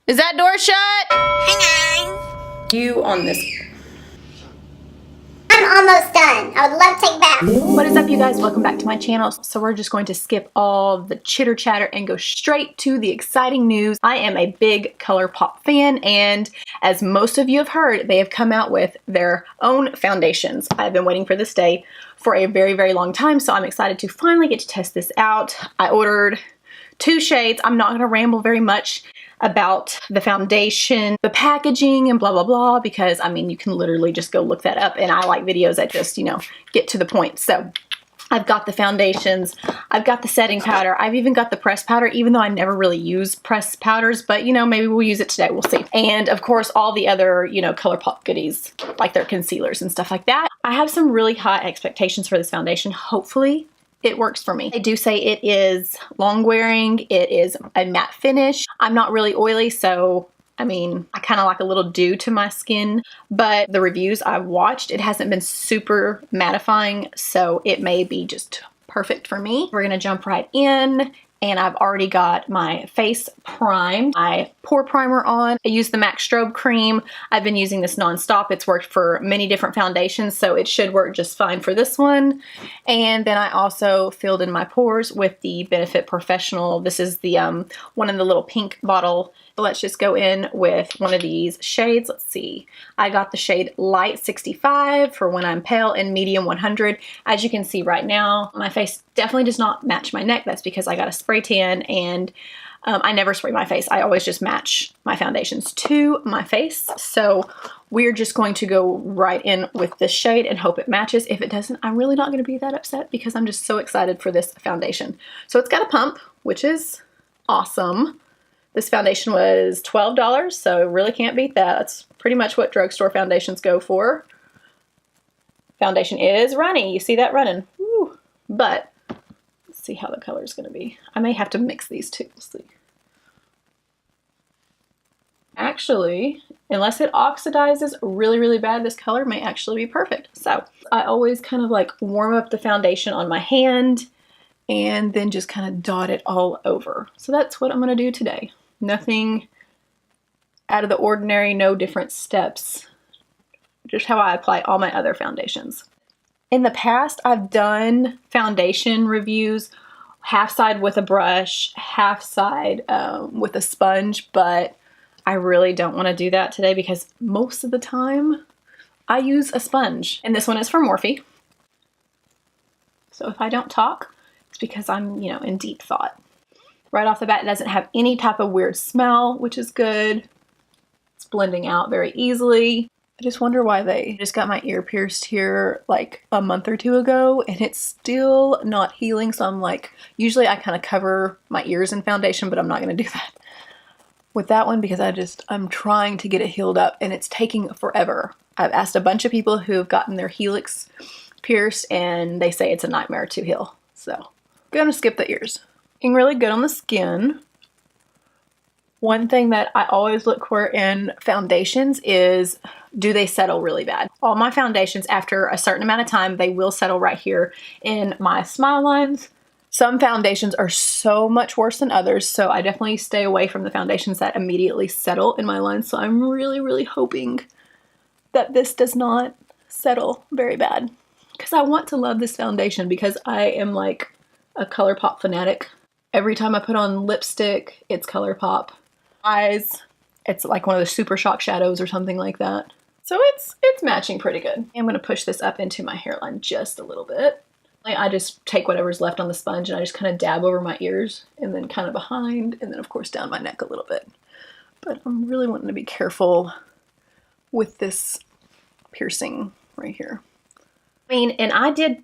Is that door shut? Hang on. You on this. I'm almost done. I would love to take a bath. What is up, you guys? Welcome back to my channel. So we're just going to skip all the chitter chatter and go straight to the exciting news. I am a big ColourPop fan, and as most of you have heard, they have come out with their own foundations. I've been waiting for this day for a very, very long time, so I'm excited to finally get to test this out. I ordered 2 shades. I'm not going to ramble very much about the foundation, the packaging, and blah, blah, blah, because I mean, you can literally just go look that up, and I like videos that just, you know, get to the point. So I've got the foundations, I've got the setting powder, I've even got the pressed powder, even though I never really use pressed powders, but you know, maybe we'll use it today, we'll see. And of course, all the other, you know, ColourPop goodies, like their concealers and stuff like that. I have some really high expectations for this foundation. Hopefully it works for me. They do say it is long wearing, it is a matte finish. I'm not really oily, so I mean, I kind of like a little dew to my skin, but the reviews I've watched, it hasn't been super mattifying, so it may be just perfect for me. We're gonna jump right in. And I've already got my face primed, my pore primer on. I use the MAC Strobe Cream. I've been using this nonstop. It's worked for many different foundations, so it should work just fine for this one. And then I also filled in my pores with the Benefit Professional. This is the one in the little pink bottle. Let's just go in with one of these shades. Let's see. I got the shade Light 65 for when I'm pale and Medium 100. As you can see right now, my face definitely does not match my neck. That's because I got a spray tan, and I never spray my face. I always just match my foundations to my face. So we're just going to go right in with this shade and hope it matches. If it doesn't, I'm really not going to be that upset because I'm just so excited for this foundation. So it's got a pump, which is awesome. This foundation was $12, so really can't beat that. That's pretty much what drugstore foundations go for. Foundation is runny. You see that running. Woo. But let's see how the color is going to be. I may have to mix these two. We'll see. Actually, unless it oxidizes really, really bad, this color may actually be perfect. So I always kind of like warm up the foundation on my hand and then just kind of dot it all over. So that's what I'm going to do today. Nothing out of the ordinary, no different steps. Just how I apply all my other foundations. In the past, I've done foundation reviews, half side with a brush, half side with a sponge, but I really don't want to do that today because most of the time I use a sponge. And this one is from Morphe. So if I don't talk, it's because I'm, you know, in deep thought. Right off the bat, it doesn't have any type of weird smell, which is good. It's blending out very easily. I just wonder why they just got my ear pierced here like a month or 2 ago and it's still not healing. So I'm like, usually I kind of cover my ears in foundation, but I'm not going to do that with that one because I'm trying to get it healed up and it's taking forever. I've asked a bunch of people who have gotten their helix pierced and they say it's a nightmare to heal. So gonna skip the ears. Looking really good on the skin. One thing that I always look for in foundations is, do they settle really bad? All my foundations, after a certain amount of time, they will settle right here in my smile lines. Some foundations are so much worse than others, so I definitely stay away from the foundations that immediately settle in my lines. So I'm really, really hoping that this does not settle very bad because I want to love this foundation because I am like a ColourPop fanatic. Every time I put on lipstick, it's ColourPop. Eyes, it's like one of the Super Shock shadows or something like that. So it's matching pretty good. I'm going to push this up into my hairline just a little bit. I just take whatever's left on the sponge and I just kind of dab over my ears and then kind of behind and then of course down my neck a little bit. But I'm really wanting to be careful with this piercing right here. I mean, and I did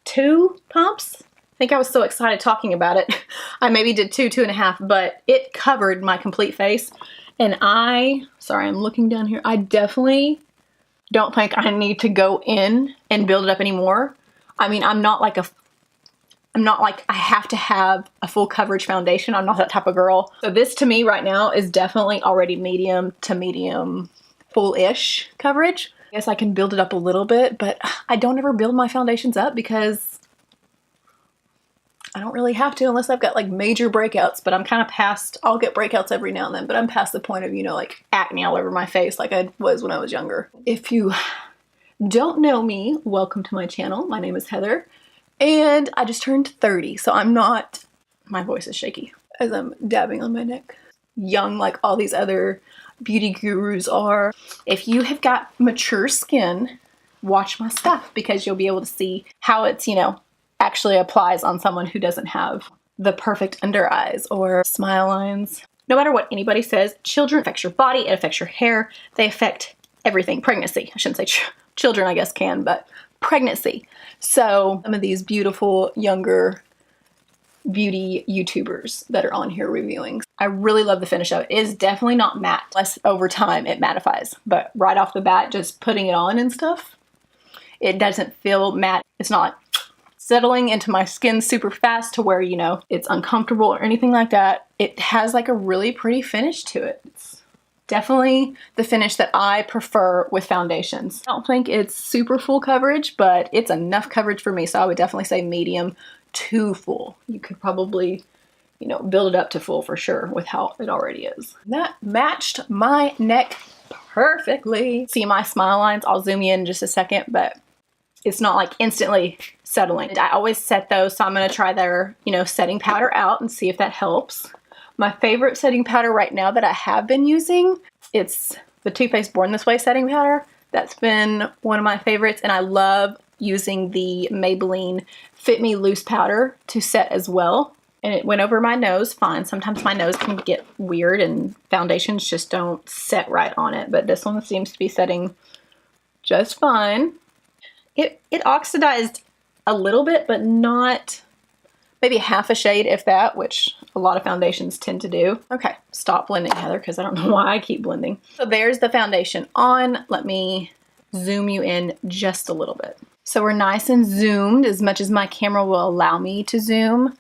2 pumps. I think I was so excited talking about it. I maybe did 2, 2.5, but it covered my complete face. And sorry, I'm looking down here. I definitely don't think I need to go in and build it up anymore. I mean, I'm not like I have to have a full coverage foundation. I'm not that type of girl. So this to me right now is definitely already medium to medium full-ish coverage. I guess I can build it up a little bit, but I don't ever build my foundations up because I don't really have to unless I've got like major breakouts, but I'm kind of past, I'll get breakouts every now and then, but I'm past the point of, you know, like acne all over my face like I was when I was younger. If you don't know me, welcome to my channel. My name is Heather and I just turned 30, so I'm not, my voice is shaky as I'm dabbing on my neck, young like all these other beauty gurus are. If you have got mature skin, watch my stuff because you'll be able to see how it's, you know, actually applies on someone who doesn't have the perfect under eyes or smile lines. No matter what anybody says, children affects your body, it affects your hair, they affect everything. Pregnancy, I shouldn't say children, I guess can, but pregnancy. So some of these beautiful younger beauty YouTubers that are on here reviewing. I really love the finish of it. It is definitely not matte. Unless over time it mattifies, but right off the bat, just putting it on and stuff, it doesn't feel matte. It's not settling into my skin super fast to where, you know, it's uncomfortable or anything like that. It has like a really pretty finish to it. It's definitely the finish that I prefer with foundations. I don't think it's super full coverage, but it's enough coverage for me. So I would definitely say medium to full. You could probably, you know, build it up to full for sure with how it already is. That matched my neck perfectly. See my smile lines? I'll zoom you in just a second, but it's not like instantly settling. I always set those, so I'm going to try their, you know, setting powder out and see if that helps. My favorite setting powder right now that I have been using, it's the Too Faced Born This Way setting powder. That's been one of my favorites, and I love using the Maybelline Fit Me Loose powder to set as well. And it went over my nose fine. Sometimes my nose can get weird and foundations just don't set right on it, but this one seems to be setting just fine. It oxidized a little bit, but not, maybe half a shade if that, which a lot of foundations tend to do. Okay, stop blending, Heather, because I don't know why I keep blending. So there's the foundation on. Let me zoom you in just a little bit. So we're nice and zoomed as much as my camera will allow me to zoom.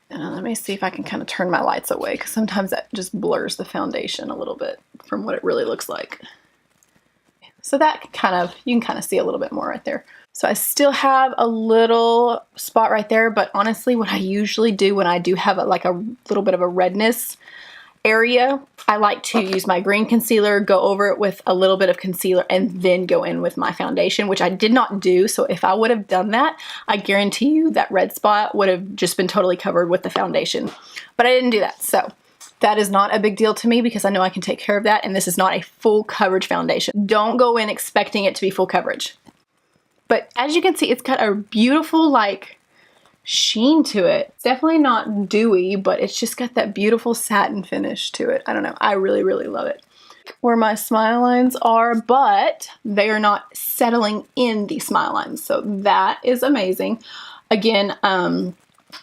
Let me see if I can kind of turn my lights away because sometimes that just blurs the foundation a little bit from what it really looks like. So that kind of, you can kind of see a little bit more right there. So I still have a little spot right there, but honestly what I usually do when I do have like a little bit of a redness area, I like to use my green concealer, go over it with a little bit of concealer, and then go in with my foundation, which I did not do. So if I would have done that, I guarantee you that red spot would have just been totally covered with the foundation. But I didn't do that. So that is not a big deal to me because I know I can take care of that, and this is not a full coverage foundation. Don't go in expecting it to be full coverage. But as you can see, it's got a beautiful like sheen to it. It's definitely not dewy, but it's just got that beautiful satin finish to it. I don't know. I really, really love it. Where my smile lines are, but they are not settling in the smile lines. So that is amazing. Again,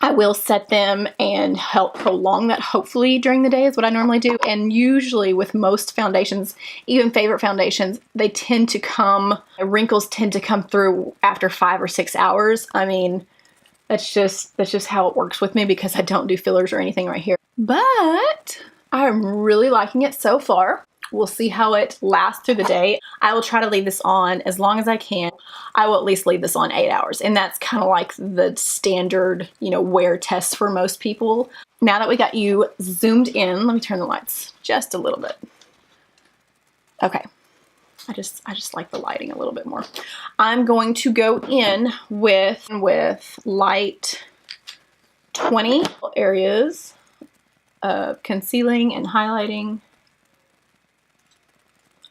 I will set them and help prolong that hopefully during the day is what I normally do. And usually with most foundations, even favorite foundations, they tend to come, wrinkles tend to come through after 5 or 6 hours. I mean, that's just how it works with me because I don't do fillers or anything right here. But I'm really liking it so far. We'll see how it lasts through the day. I will try to leave this on as long as I can. I will at least leave this on 8 hours. And that's kind of like the standard, you know, wear test for most people. Now that we got you zoomed in, let me turn the lights just a little bit. Okay. I just like the lighting a little bit more. I'm going to go in with light 20 areas of concealing and highlighting.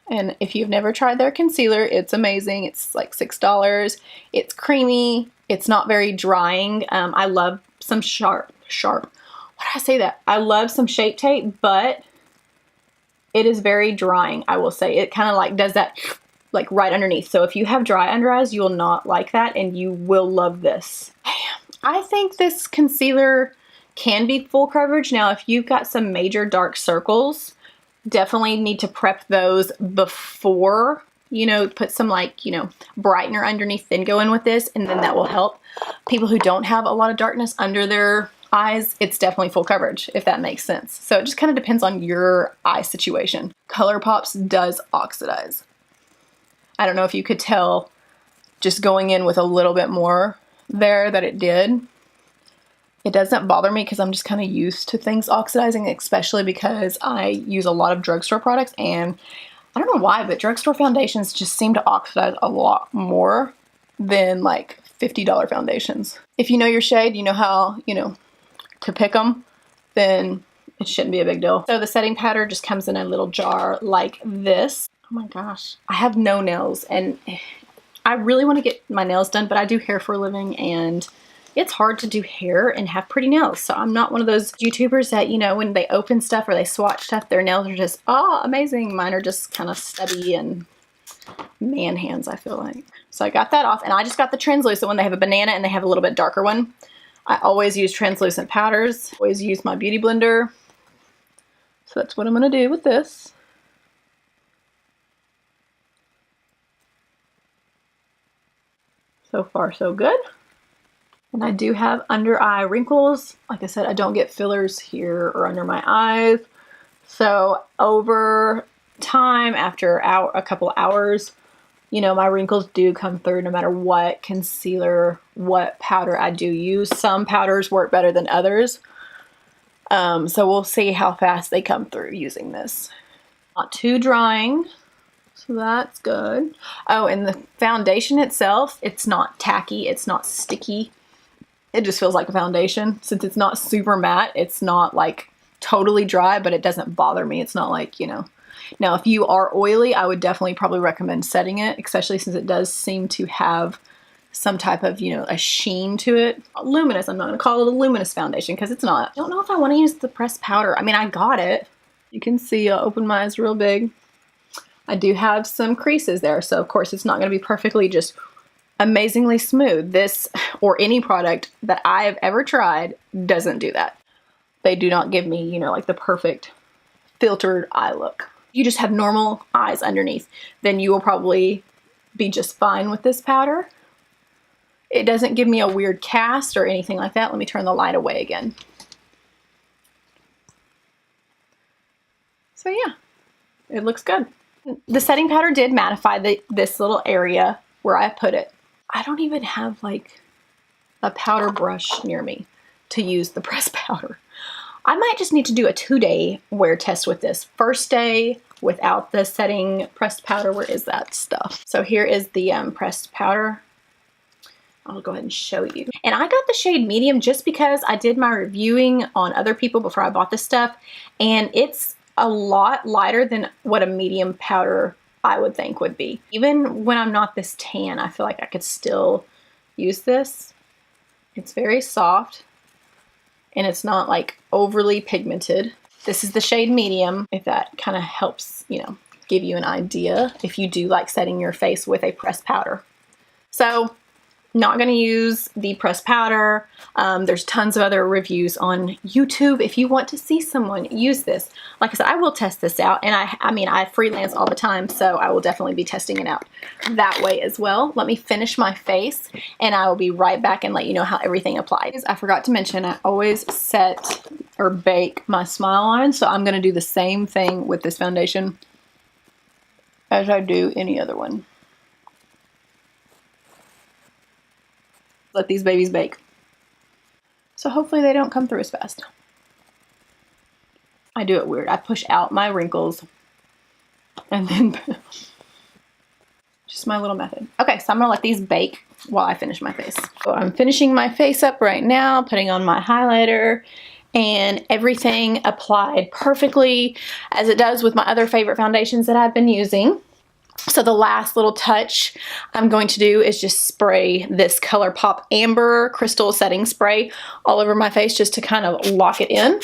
And if you've never tried their concealer, it's amazing. It's like $6. It's creamy. It's not very drying. I love some sharp. Why did I say that? I love some Shape Tape, but it is very drying, I will say. It kind of like does that like right underneath. So if you have dry under eyes, you will not like that and you will love this. I think this concealer can be full coverage. Now, if you've got some major dark circles, definitely need to prep those before, you know, put some like, you know, brightener underneath, then go in with this, and then that will help. People who don't have a lot of darkness under their eyes, it's definitely full coverage, if that makes sense. So it just kind of depends on your eye situation. ColourPop's does oxidize. I don't know if you could tell just going in with a little bit more there that it did. It doesn't bother me because I'm just kind of used to things oxidizing, especially because I use a lot of drugstore products, and I don't know why, but drugstore foundations just seem to oxidize a lot more than like $50 foundations. If you know your shade, you know how, to pick them, then it shouldn't be a big deal. So the setting powder just comes in a little jar like this. Oh my gosh. I have no nails, and I really want to get my nails done, but I do hair for a living, and it's hard to do hair and have pretty nails. So I'm not one of those YouTubers that, when they open stuff or they swatch stuff, their nails are just, oh, amazing. Mine are just kind of stubby and man hands, I feel like. So I got that off, and I just got the translucent one. They have a banana and they have a little bit darker one. I always use translucent powders. Always use my beauty blender. So that's what I'm going to do with this. So far, so good. And I do have under eye wrinkles. Like I said, I don't get fillers here or under my eyes. So over time, after a couple hours, my wrinkles do come through no matter what concealer, what powder I do use. Some powders work better than others. So we'll see how fast they come through using this. Not too drying, so that's good. Oh, and the foundation itself, it's not tacky, it's not sticky. It just feels like a foundation. Since it's not super matte, it's not like totally dry, but it doesn't bother me. It's not like, Now, if you are oily, I would definitely probably recommend setting it, especially since it does seem to have some type of, a sheen to it. Luminous, I'm not going to call it a luminous foundation because it's not. I don't know if I want to use the pressed powder. I mean, I got it. You can see, I'll open my eyes real big. I do have some creases there, so of course it's not going to be perfectly just amazingly smooth. This, or any product that I have ever tried, doesn't do that. They do not give me, like the perfect filtered eye look. You just have normal eyes underneath, then you will probably be just fine with this powder. It doesn't give me a weird cast or anything like that. Let me turn the light away again. So yeah, it looks good. The setting powder did mattify this little area where I put it. I don't even have like a powder brush near me to use the pressed powder. I might just need to do a 2-day wear test with this. First day without the setting pressed powder. Where is that stuff? So here is the pressed powder. I'll go ahead and show you. And I got the shade medium just because I did my reviewing on other people before I bought this stuff. And it's a lot lighter than what a medium powder I would think would be. Even when I'm not this tan, I feel like I could still use this. It's very soft. And it's not like overly pigmented. This is the shade medium, if that kind of helps, give you an idea if you do like setting your face with a pressed powder. So, not going to use the pressed powder. There's tons of other reviews on YouTube if you want to see someone use this. Like I said, I will test this out, and I freelance all the time, so I will definitely be testing it out that way as well. Let me finish my face, and I will be right back and let you know how everything applies. I forgot to mention, I always set or bake my smile line, so I'm going to do the same thing with this foundation as I do any other one. Let these babies bake. So hopefully they don't come through as fast. I do it weird. I push out my wrinkles and then just my little method. Okay, so I'm gonna let these bake while I finish my face. So I'm finishing my face up right now, putting on my highlighter, and everything applied perfectly as it does with my other favorite foundations that I've been using. So the last little touch I'm going to do is just spray this ColourPop Amber Crystal Setting Spray all over my face just to kind of lock it in.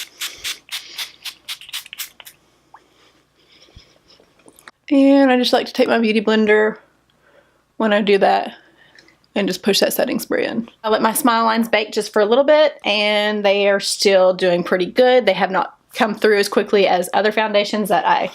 And I just like to take my beauty blender when I do that and just push that setting spray in. I let my smile lines bake just for a little bit, and they are still doing pretty good. They have not come through as quickly as other foundations that I,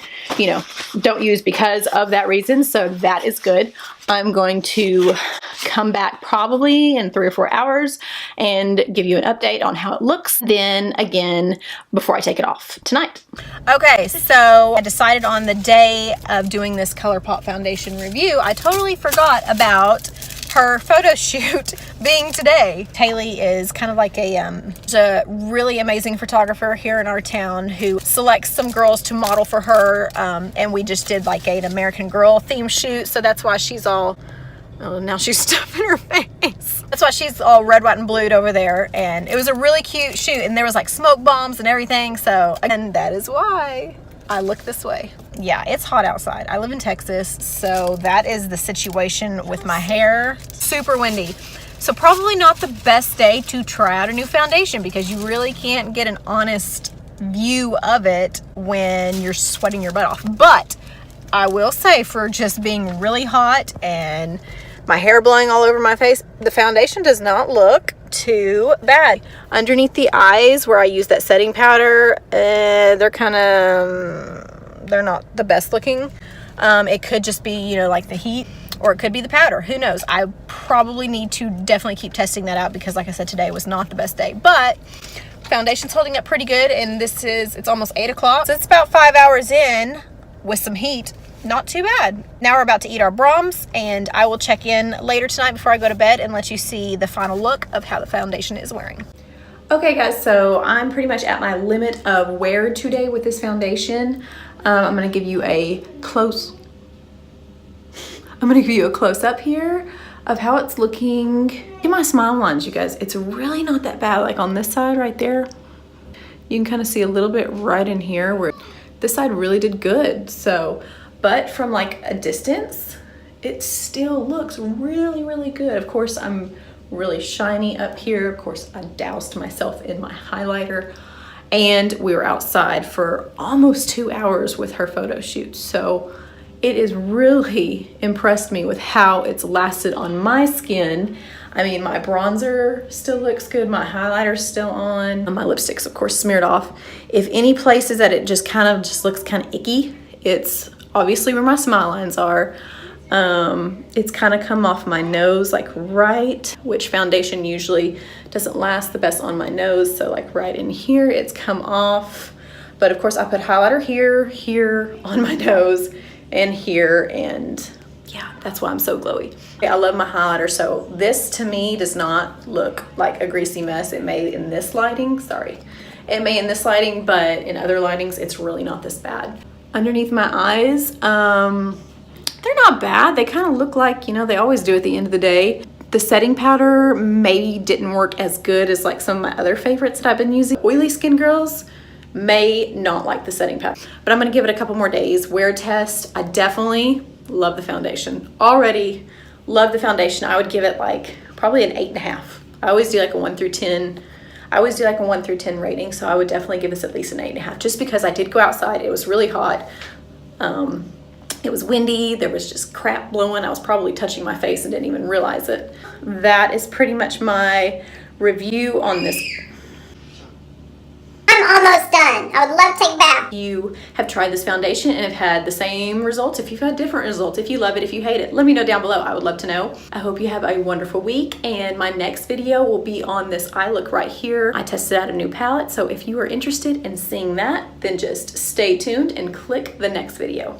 don't use because of that reason. So that is good. I'm going to come back probably in 3 or 4 hours and give you an update on how it looks. Then again, before I take it off tonight. Okay, so I decided on the day of doing this ColourPop foundation review, I totally forgot about her photo shoot being today. Haley is kind of like a really amazing photographer here in our town who selects some girls to model for her, and we just did like an American Girl theme shoot, so that's why she's all, oh, now she's stuffing her face. That's why she's all red, white, and blued over there, and it was a really cute shoot, and there was like smoke bombs and everything, so, and that is why I look this way. Yeah, it's hot outside. I live in Texas, so that is the situation with my hair. Super windy. So probably not the best day to try out a new foundation because you really can't get an honest view of it when you're sweating your butt off. But I will say, for just being really hot and my hair blowing all over my face, the foundation does not look too bad. Underneath the eyes where I use that setting powder, they're kind of, they're not the best looking. It could just be, you know, like the heat, or it could be the powder. Who knows? I probably need to definitely keep testing that out because, like I said, today was not the best day. But foundation's holding up pretty good, and it's almost 8 o'clock. So it's about 5 hours in with some heat. Not too bad. Now we're about to eat our Brahms, and I will check in later tonight before I go to bed and let you see the final look of how the foundation is wearing. Okay guys, so I'm pretty much at my limit of wear today with this foundation. I'm gonna give you a close up here of how it's looking. Look at my smile lines, you guys. It's really not that bad. Like on this side right there, you can kind of see a little bit right in here where this side really did good. So, but from like a distance, it still looks really, really good. Of course, I'm really shiny up here. Of course, I doused myself in my highlighter, and we were outside for almost 2 hours with her photo shoot. So it has really impressed me with how it's lasted on my skin. I mean, my bronzer still looks good. My highlighter's still on. My lipstick's of course smeared off. If any places that it just kind of looks kind of icky, it's obviously where my smile lines are. It's kind of come off my nose, like right, which foundation usually doesn't last the best on my nose. So like right in here, it's come off. But of course I put highlighter here, here on my nose, and here, and yeah, that's why I'm so glowy. I love my highlighter. So this to me does not look like a greasy mess. It may in this lighting, sorry. It may in this lighting, but in other lightings, it's really not this bad. Underneath my eyes, they're not bad. They kind of look like, you know, they always do at the end of the day. The setting powder maybe didn't work as good as like some of my other favorites that I've been using. Oily skin girls may not like the setting powder, but I'm gonna give it a couple more days. Wear test, I definitely love the foundation. Already love the foundation. I would give it like probably an 8.5. I always do like a 1 through 10. I always do like a 1 through 10 rating, so I would definitely give this at least an 8.5, just because I did go outside. It was really hot. It was windy. There was just crap blowing. I was probably touching my face and didn't even realize it. That is pretty much my review on this. I'm almost done. I would love to take a bath. You have tried this foundation and have had the same results. If you've had different results, if you love it, if you hate it, let me know down below. I would love to know. I hope you have a wonderful week, and my next video will be on this eye look right here. I tested out a new palette, so if you are interested in seeing that, then just stay tuned and click the next video.